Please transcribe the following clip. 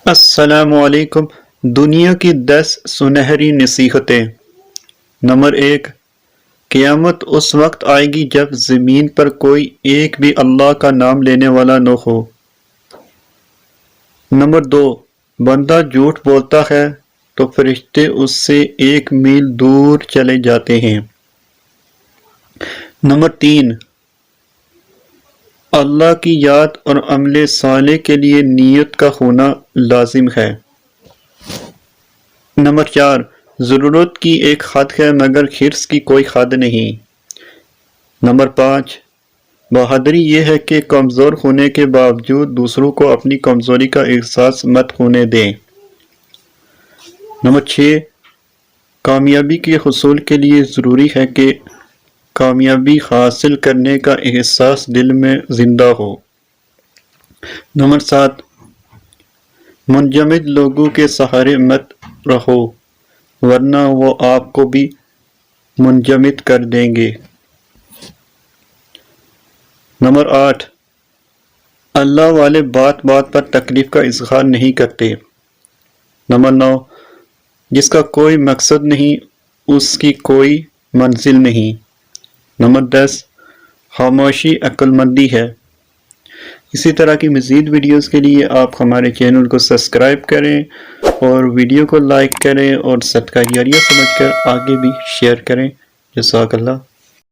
السلام علیکم۔ دنیا کی 10 سنہری نصیحتیں۔ نمبر 1، قیامت اس وقت آئے گی جب زمین پر کوئی ایک بھی اللہ کا نام لینے والا نہ ہو۔ نمبر 2، بندہ جھوٹ بولتا ہے تو فرشتے اس سے 1 میل دور چلے جاتے ہیں۔ نمبر 3، اللہ کی یاد اور عمل صالح کے لیے نیت کا ہونا لازم ہے۔ نمبر 4، ضرورت کی ایک حد ہے مگر حرص کی کوئی حد نہیں۔ نمبر 5، بہادری یہ ہے کہ کمزور ہونے کے باوجود دوسروں کو اپنی کمزوری کا احساس مت ہونے دیں۔ نمبر 6، کامیابی کے حصول کے لیے ضروری ہے کہ کامیابی حاصل کرنے کا احساس دل میں زندہ ہو۔ نمبر 7، منجمد لوگوں کے سہارے مت رہو ورنہ وہ آپ کو بھی منجمد کر دیں گے۔ نمبر 8، اللہ والے بات بات پر تکلیف کا اظہار نہیں کرتے۔ نمبر 9، جس کا کوئی مقصد نہیں اس کی کوئی منزل نہیں۔ نمبر 10، خاموشی عقل مندی ہے۔ اسی طرح کی مزید ویڈیوز کے لیے آپ ہمارے چینل کو سبسکرائب کریں اور ویڈیو کو لائک کریں اور صدقہ جاریہ سمجھ کر آگے بھی شیئر کریں۔ جزاک اللہ۔